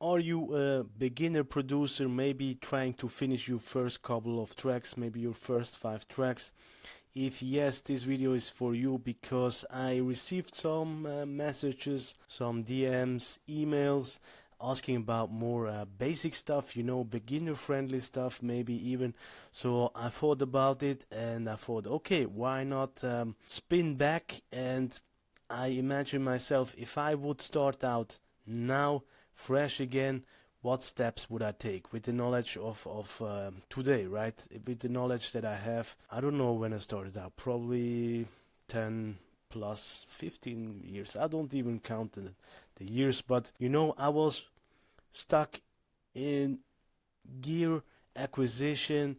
Are you a beginner producer, maybe trying to finish your first couple of tracks, maybe your first 5 tracks? If yes, this video is for you, because I received some messages, some DMs, emails asking about more basic stuff, you know, beginner friendly stuff maybe even. So I thought about it and I thought, okay, why not spin back, and I imagine myself, if I would start out now fresh again, what steps would I take with the knowledge of today, right? With the knowledge that I have. I don't know when I started out, probably 10 plus 15 years. I don't even count the years, but you know, I was stuck in gear acquisition.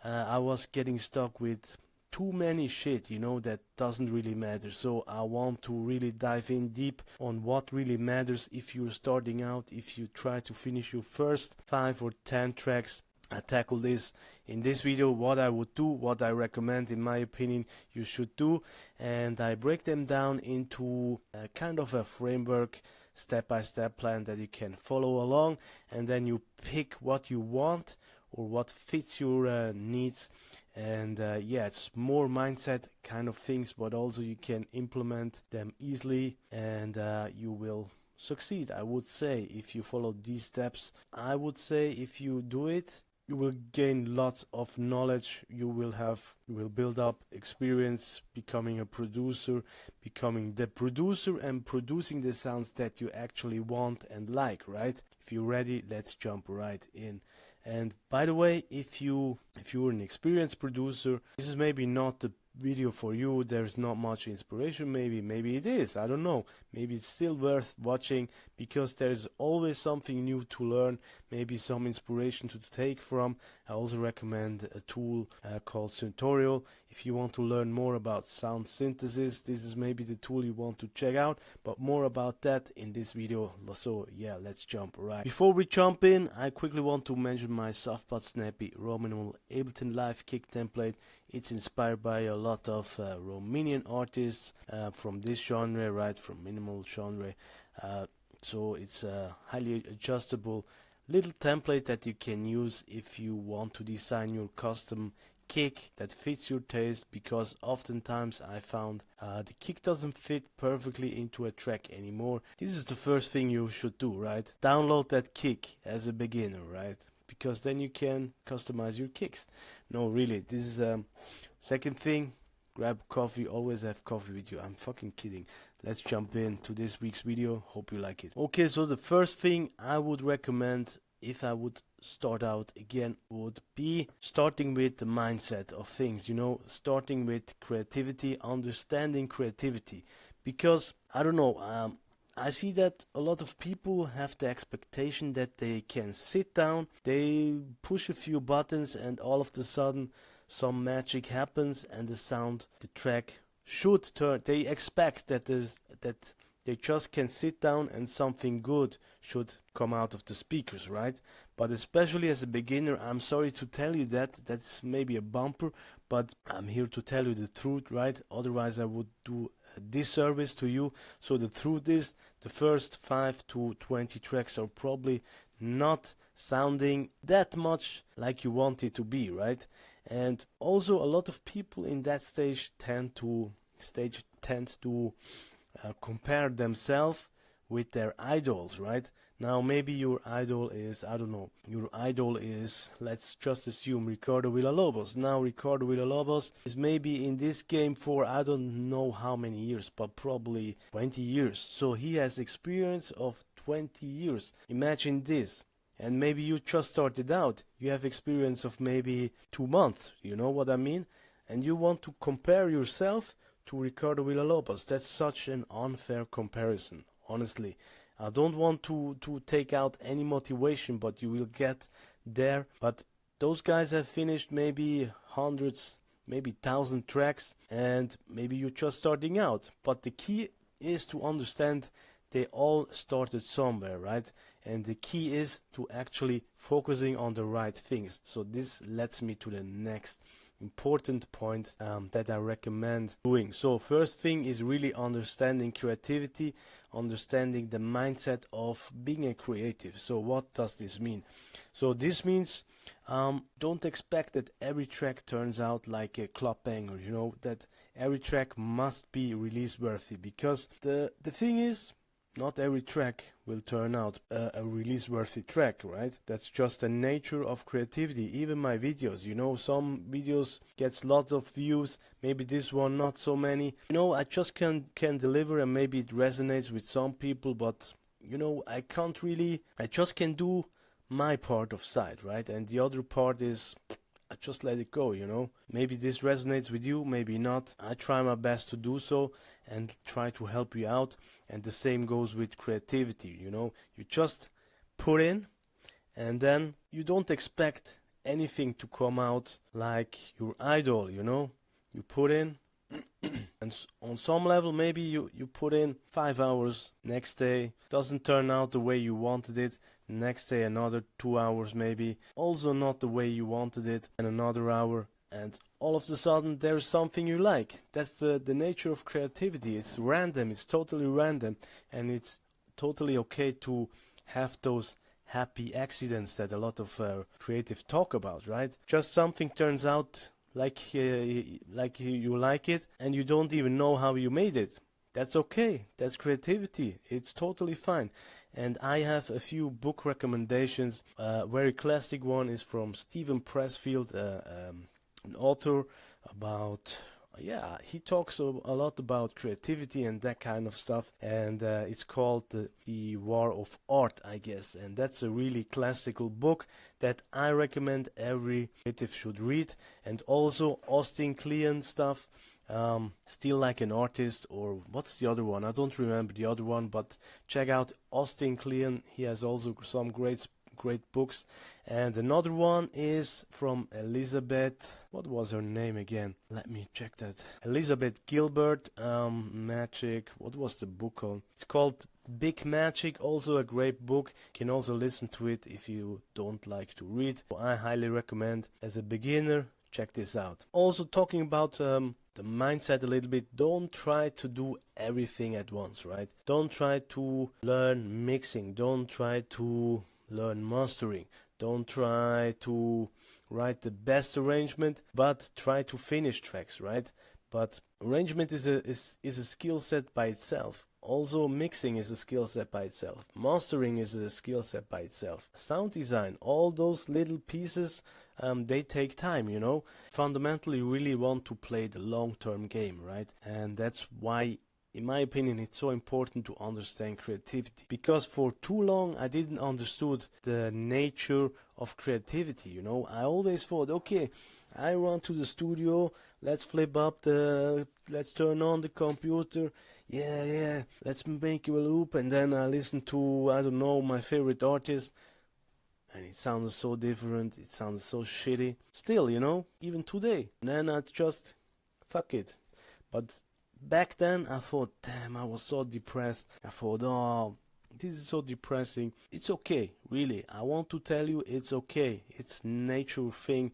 I was getting stuck with too many shit, you know, that doesn't really matter. So I want to really dive in deep on what really matters if you're starting out, if you try to finish your first 5 or 10 tracks. I tackle this in this video, what I would do, what I recommend in my opinion you should do, and I break them down into a kind of a framework, step-by-step plan that you can follow along, and then you pick what you want or what fits your needs. And yeah, it's more mindset kind of things, but also you can implement them easily, and you will succeed, I would say, if you follow these steps. I would say if you do it, you will gain lots of knowledge, you will build up experience becoming a producer, becoming the producer and producing the sounds that you actually want and like, right? If you're ready, let's jump right in. And by the way, if you're an experienced producer, this is maybe not the video for you. There's not much inspiration, maybe it is, I don't know. Maybe it's still worth watching, because there's always something new to learn, maybe some inspiration to take from. I also recommend a tool called Tutorial. If you want to learn more about sound synthesis, this is maybe the tool you want to check out, but more about that in this video. So yeah, let's jump right. Before we jump in, I quickly want to mention my soft but snappy Rominimal Ableton Live kick template. It's inspired by a lot of Romanian artists from this genre, right, from minimal genre. So it's a highly adjustable little template that you can use if you want to design your custom kick that fits your taste, because oftentimes I found the kick doesn't fit perfectly into a track anymore. This is the first thing you should do, right? Download that kick as a beginner, right? Because then you can customize your kicks. No, really, this is second thing. Grab coffee, always have coffee with you. I'm fucking kidding. Let's jump into this week's video. Hope you like it. Okay, so the first thing I would recommend if I would start out again would be starting with the mindset of things, you know, starting with creativity, understanding creativity. Because I don't know, I see that a lot of people have the expectation that they can sit down, they push a few buttons, and all of a sudden some magic happens and the track should turn. They expect that they just can sit down and something good should come out of the speakers, right? But especially as a beginner, I'm sorry to tell you that's maybe a bumper, but I'm here to tell you the truth, right? Otherwise I would do a disservice to you. So the truth is, the first 5 to 20 tracks are probably not sounding that much like you want it to be, right? And also a lot of people in that stage tend to compare themselves with their idols, right? Now maybe your idol is, I don't know, your idol is, let's just assume, Ricardo Villalobos. Now Ricardo Villalobos is maybe in this game for I don't know how many years, but probably 20 years. So he has experience of 20 years. Imagine this. And maybe you just started out, you have experience of maybe 2 months, you know what I mean? And you want to compare yourself to Ricardo Villalobos. That's such an unfair comparison, honestly. I don't want to take out any motivation, but you will get there. But those guys have finished maybe hundreds, maybe 1,000 tracks, and maybe you're just starting out. But the key is to understand they all started somewhere, right? And the key is to actually focusing on the right things. So this leads me to the next important point that I recommend doing. So first thing is really understanding creativity, understanding the mindset of being a creative. So what does this mean? So this means don't expect that every track turns out like a club banger, you know, that every track must be release worthy, because the thing is, not every track will turn out a release-worthy track, right? That's just the nature of creativity. Even my videos, you know, some videos gets lots of views, maybe this one not so many. You know, I just can deliver, and maybe it resonates with some people, but you know, I just can do my part of side, right? And the other part is, I just let it go, you know. Maybe this resonates with you, maybe not. I try my best to do so and try to help you out. And the same goes with creativity, you know. You just put in, and then you don't expect anything to come out like your idol, you know. You put in, and on some level maybe you put in 5 hours, next day doesn't turn out the way you wanted it, next day another 2 hours maybe, also not the way you wanted it, and another hour, and all of a sudden there's something you like. That's the nature of creativity. It's random, it's totally random, and it's totally okay to have those happy accidents that a lot of creative talk about, right? Just something turns out like you like it, and you don't even know how you made it. That's okay. That's creativity. It's totally fine. And I have a few book recommendations. Very classic one is from Stephen Pressfield, an author about, he talks a lot about creativity and that kind of stuff, and it's called the War of Art, I guess, and that's a really classical book that I recommend every creative should read. And also Kleon stuff, Still Like an Artist, or what's the other one? I don't remember the other one, but check out Kleon. He has also some great books. And another one is from Elizabeth, what was her name again? Let me check that. Elizabeth Gilbert, Magic, what was the book called? It's called Big Magic, also a great book. You can also listen to it if you don't like to read. So I highly recommend, as a beginner, check this out. Also talking about the mindset a little bit, don't try to do everything at once, right? Don't try to learn mixing, don't try to learn mastering, don't try to write the best arrangement, but try to finish tracks, right? But arrangement is a skill set by itself. Also mixing is a skill set by itself. Mastering is a skill set by itself. Sound design, all those little pieces, they take time, you know. Fundamentally, you really want to play the long-term game, right? And that's why, in my opinion, it's so important to understand creativity, because for too long I didn't understood the nature of creativity, you know. I always thought, okay, I run to the studio, let's let's turn on the computer, let's make a loop, and then I listen to, I don't know, my favorite artist, and it sounds so different, it sounds so shitty, still, you know, even today. And then I just, fuck it. But back then I thought, damn, I was so depressed. I thought, oh, this is so depressing. It's okay, really. I want to tell you, it's okay. It's nature thing.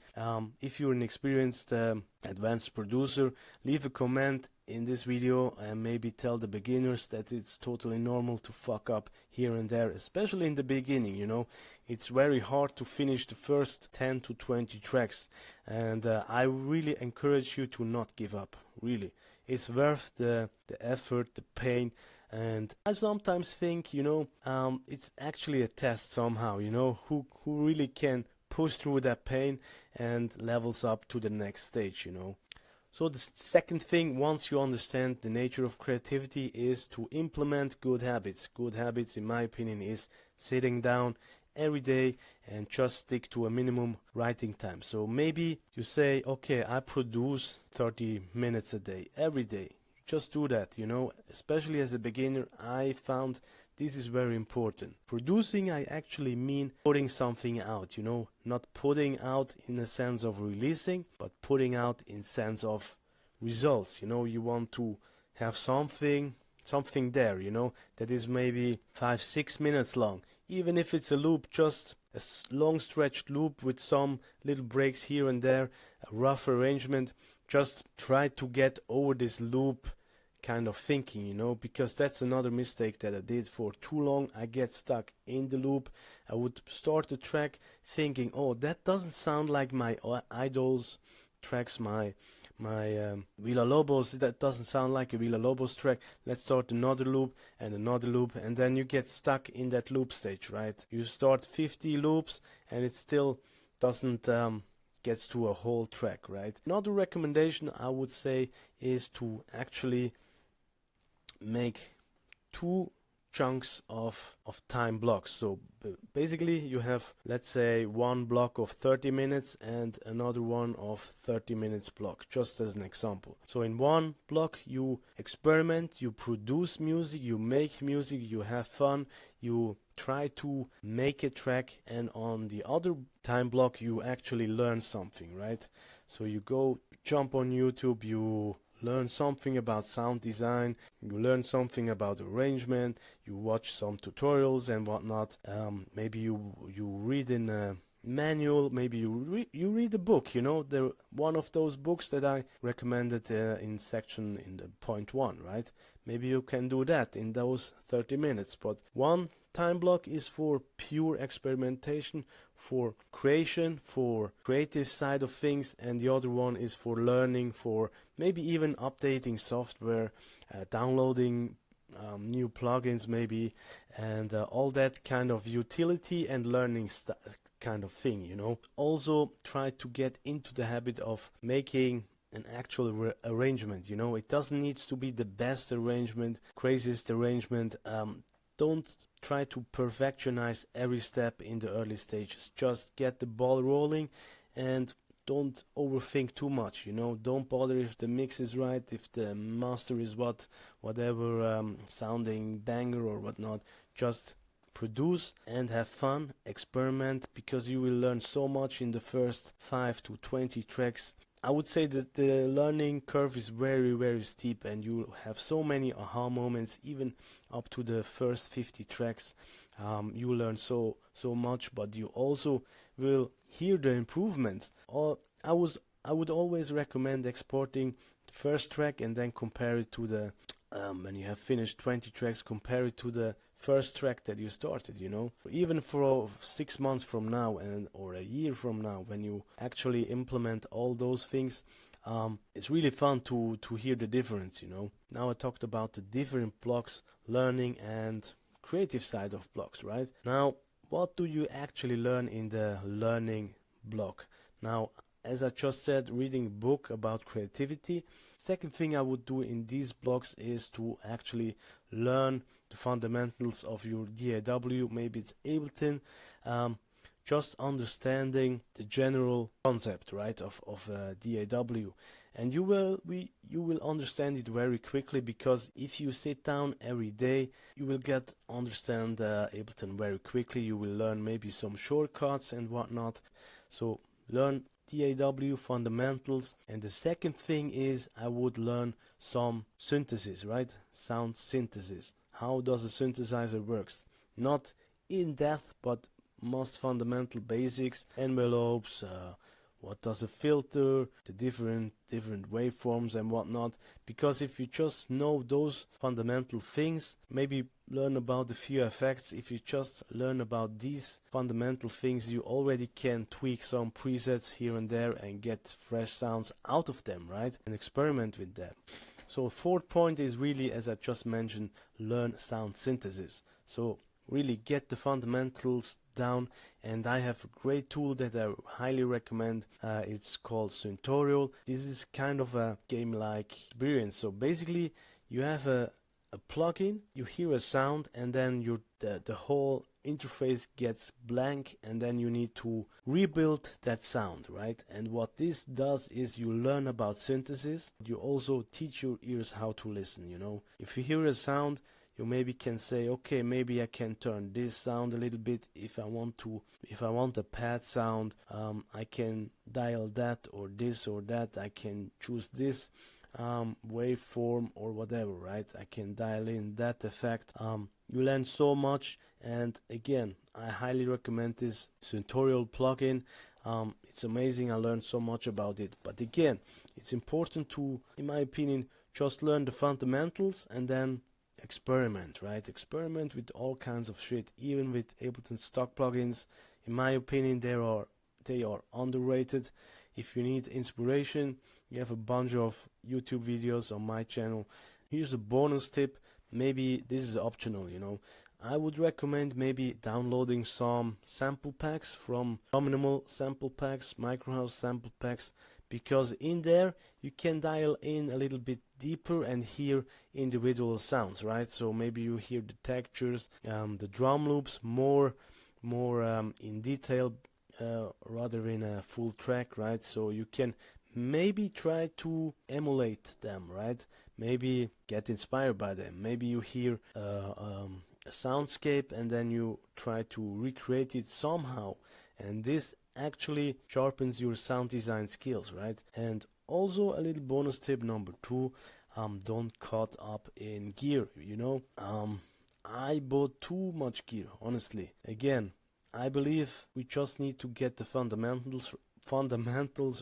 If you're an experienced advanced producer, leave a comment in this video and maybe tell the beginners that it's totally normal to fuck up here and there, especially in the beginning, you know. It's very hard to finish the first 10 to 20 tracks, and I really encourage you to not give up, really. It's worth the effort, the pain. And I sometimes think, you know, it's actually a test somehow, you know, who really can push through that pain and levels up to the next stage, you know. So the second thing, once you understand the nature of creativity, is to implement good habits. Good habits, in my opinion, is sitting down every day and just stick to a minimum writing time. So maybe you say, okay, I produce 30 minutes a day, every day. Just do that, you know, especially as a beginner. I found this is very important. Producing, I actually mean putting something out, you know, not putting out in the sense of releasing, but putting out in sense of results. You know, you want to have something something there, you know, that is maybe 5-6 minutes long. Even if it's a loop, just a long stretched loop with some little breaks here and there, a rough arrangement, just try to get over this loop kind of thinking, you know, because that's another mistake that I did for too long. I get stuck in the loop. I would start the track thinking, oh, that doesn't sound like my idols tracks, my Villa-Lobos, that doesn't sound like a Villa-Lobos track. Let's start another loop, and then you get stuck in that loop stage, right? You start 50 loops and it still doesn't gets to a whole track, right? Another recommendation I would say is to actually make 2 chunks of time blocks. So basically you have, let's say, one block of 30 minutes and another one of 30 minutes block, just as an example. So in one block you experiment, you produce music, you make music, you have fun, you try to make a track, and on the other time block you actually learn something, right? So you go jump on YouTube, you learn something about sound design, you learn something about arrangement, you watch some tutorials and whatnot. Maybe you read in a manual, maybe you read a book, you know, one of those books that I recommended in the point 1, right? Maybe you can do that in those 30 minutes, but one time block is for pure experimentation, for creation, for creative side of things, and the other one is for learning, for maybe even updating software, downloading new plugins maybe, and all that kind of utility and learning kind of thing, you know. Also try to get into the habit of making an actual arrangement, you know. It doesn't need to be the best arrangement, craziest arrangement. Don't try to perfectionize every step in the early stages. Just get the ball rolling and don't overthink too much, you know. Don't bother if the mix is right, if the master is whatever sounding banger or whatnot. Just produce and have fun, experiment, because you will learn so much in the first 5 to 20 tracks. I would say that the learning curve is very, very steep, and you have so many aha moments, even up to the first 50 tracks. You learn so much, but you also will hear the improvements. I would always recommend exporting the first track and then compare it to the when you have finished 20 tracks, compare it to the first track that you started, you know. Even for 6 months from now or a year from now, when you actually implement all those things, it's really fun to hear the difference, you know. Now I talked about the different blocks, learning and creative side of blocks, right? Now, what do you actually learn in the learning block? Now, as I just said, reading a book about creativity. Second thing I would do in these blocks is to actually learn the fundamentals of your DAW. Maybe it's Ableton. Just understanding the general concept, right, of DAW, and you will understand it very quickly, because if you sit down every day, you will understand Ableton very quickly. You will learn maybe some shortcuts and whatnot. So learn DAW fundamentals. And the second thing is I would learn some synthesis, right? Sound synthesis. How does a synthesizer works? Not in depth, but most fundamental basics, envelopes, what does a filter, the different waveforms and whatnot. Because if you just know those fundamental things, maybe learn about a few effects, if you just learn about these fundamental things, you already can tweak some presets here and there and get fresh sounds out of them, right? And experiment with them. So fourth point is really, as I just mentioned, learn sound synthesis. So really get the fundamentals down, and I have a great tool that I highly recommend. It's called Suntorial. This is kind of a game-like experience. So basically you have a plugin, you hear a sound, and then the whole interface gets blank, and then you need to rebuild that sound, right? And what this does is you learn about synthesis. You also teach your ears how to listen, you know. If you hear a sound, you maybe can say, okay, maybe I can turn this sound a little bit. If I want a pad sound, I can dial that or this or that. I can choose this. waveform or whatever, right? I can dial in that effect. You learn so much, and again, I highly recommend this tutorial plugin. It's amazing. I learned so much about it. But again, it's important to, in my opinion, just learn the fundamentals and then experiment, right? Experiment with all kinds of shit, even with Ableton stock plugins. In my opinion, they are underrated. If you need inspiration, you have a bunch of YouTube videos on my channel. Here's a bonus tip. Maybe this is optional, you know. I would recommend maybe downloading some sample packs from Rominimal sample packs, Microhouse sample packs, because in there you can dial in a little bit deeper and hear individual sounds, right? So maybe you hear the textures, the drum loops more in detail, rather in a full track, right? So you can maybe try to emulate them, right? Maybe get inspired by them. Maybe you hear a soundscape and then you try to recreate it somehow, and this actually sharpens your sound design skills, right? And also a little bonus tip number 2, don't cut up in gear, you know. I bought too much gear, honestly. Again, I believe we just need to get the fundamentals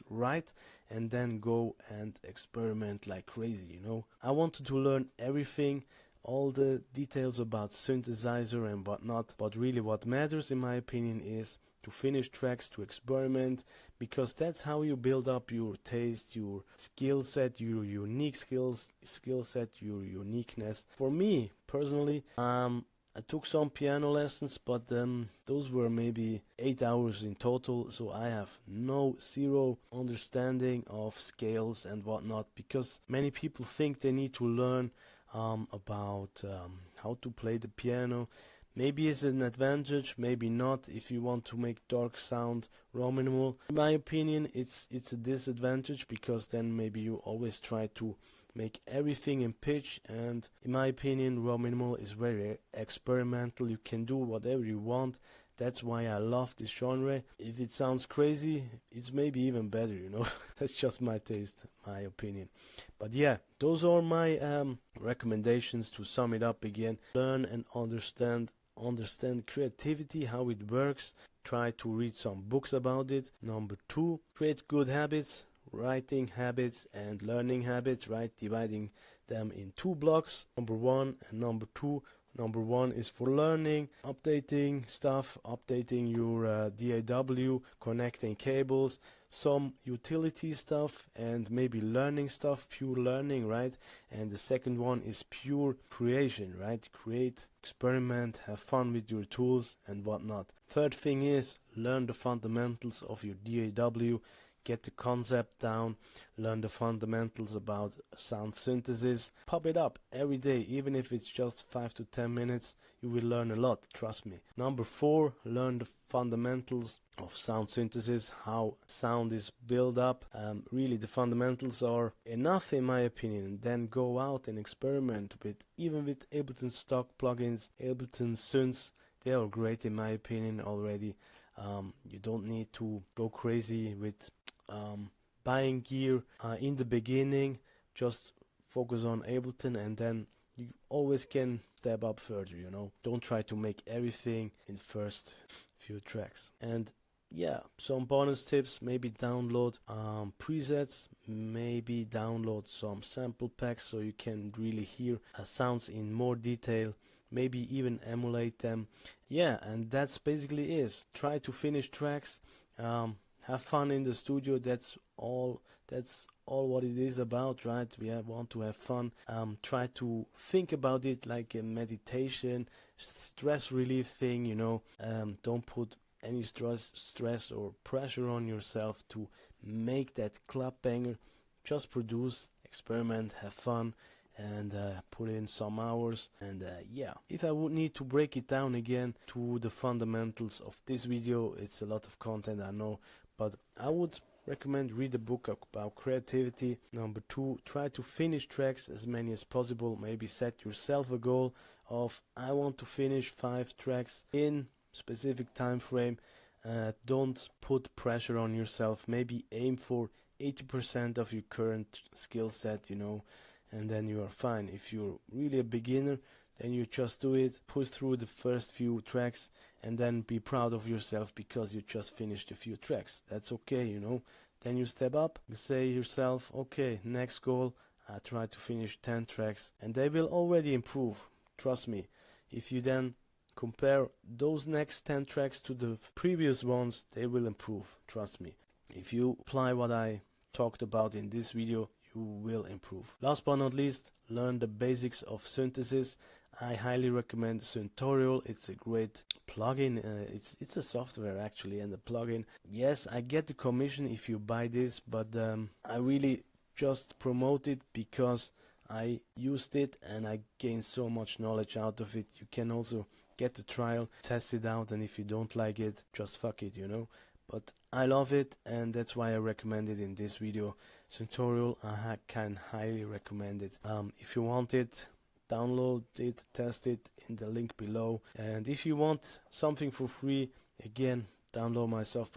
right, and then go and experiment like crazy, you know. I wanted to learn everything, all the details about synthesizer and whatnot, but really what matters in my opinion is to finish tracks, to experiment, because that's how you build up your taste, your skill set, your unique skill set, your uniqueness. For me personally, I took some piano lessons, but those were maybe 8 hours in total, so I have zero understanding of scales and whatnot, because many people think they need to learn about how to play the piano. Maybe it's an advantage, maybe not, if you want to make dark sound Rominimal. In my opinion, it's a disadvantage, because then maybe you always try to make everything in pitch, and in my opinion Rominimal is very experimental. You can do whatever you want. That's why I love this genre. If it sounds crazy, it's maybe even better, you know. That's just my taste, my opinion. But yeah, those are my recommendations. To sum it up again: learn and understand creativity, how it works. Try to read some books about it. Number 2, create good habits, writing habits and learning habits, right? Dividing them in 2 blocks, number 1 and number 2. Number 1 is for learning, updating stuff, updating your DAW, connecting cables, some utility stuff, and maybe learning stuff, pure learning, right? And the second one is pure creation, right? Create, experiment, have fun with your tools and whatnot. Third thing is learn the fundamentals of your DAW. Get the concept down, learn the fundamentals about sound synthesis. Pop it up every day, even if it's just 5 to 10 minutes. You will learn a lot, trust me. Number 4, learn the fundamentals of sound synthesis, how sound is built up. Really, the fundamentals are enough in my opinion. Then go out and experiment even with Ableton stock plugins, Ableton synths. They are great in my opinion already. You don't need to go crazy with buying gear in the beginning. Just focus on Ableton, and then you always can step up further, you know. Don't try to make everything in the first few tracks. And yeah, some bonus tips: maybe download presets, maybe download some sample packs so you can really hear sounds in more detail, maybe even emulate them. Yeah, and that's basically it. Try to finish tracks, have fun in the studio. That's all what it is about, right? We want to have fun. Try to think about it like a meditation, stress relief thing, you know. Don't put any stress or pressure on yourself to make that club banger. Just produce, experiment, have fun, and put in some hours. And yeah, if I would need to break it down again to the fundamentals of this video, it's a lot of content, I know, but I would recommend read a book about creativity. Number 2, try to finish tracks, as many as possible. Maybe set yourself a goal of, I want to finish 5 tracks in specific time frame. Don't put pressure on yourself. Maybe aim for 80% of your current skill set, you know, and then you are fine. If you're really a beginner, then you just do it, push through the first few tracks, and then be proud of yourself because you just finished a few tracks. That's okay, you know. Then you step up, you say yourself, okay, next goal, I try to finish 10 tracks, and they will already improve, trust me. If you then compare those next 10 tracks to the previous ones, they will improve, trust me. If you apply what I talked about in this video, you will improve. Last but not least, learn the basics of synthesis. I highly recommend Syntorial. It's a great plugin. It's a software actually, and a plugin. Yes, I get the commission if you buy this, but I really just promote it because I used it and I gained so much knowledge out of it. You can also get the trial, test it out, and if you don't like it, just fuck it, you know. But I love it, and that's why I recommend it in this video. Syntorial, I can highly recommend it. If you want it, download it, test it in the link below. And if you want something for free, again, download my soft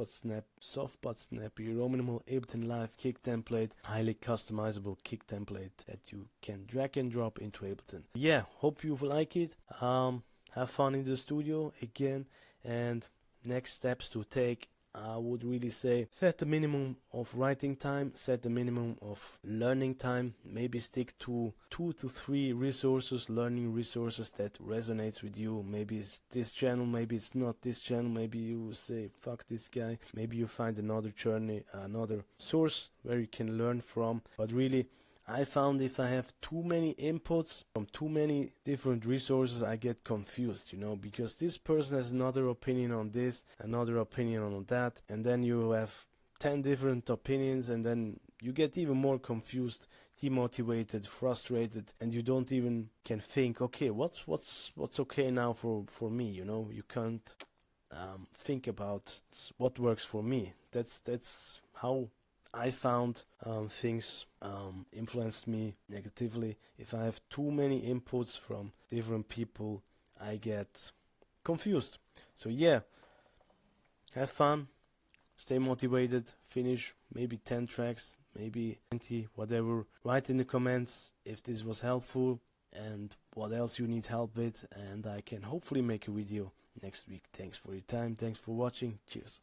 but snappy Rominimal Ableton Live kick template, highly customizable kick template that you can drag and drop into Ableton. Yeah, hope you like it. Have fun in the studio again, and next steps to take, I would really say, set the minimum of writing time, set the minimum of learning time, maybe stick to 2 to 3 resources, learning resources that resonates with you. Maybe it's this channel, maybe it's not this channel, maybe you say fuck this guy, maybe you find another journey, another source where you can learn from. But really, I found if I have too many inputs from too many different resources, I get confused, you know, because this person has another opinion on this, another opinion on that, and then you have 10 different opinions, and then you get even more confused, demotivated, frustrated, and you don't even can think, okay, what's okay now for me, you know. You can't think about what works for me. That's how I found things influenced me negatively. If I have too many inputs from different people, I get confused. So yeah, have fun, stay motivated, finish maybe 10 tracks, maybe 20, whatever. Write in the comments if this was helpful and what else you need help with, and I can hopefully make a video next week. Thanks for your time, thanks for watching, cheers.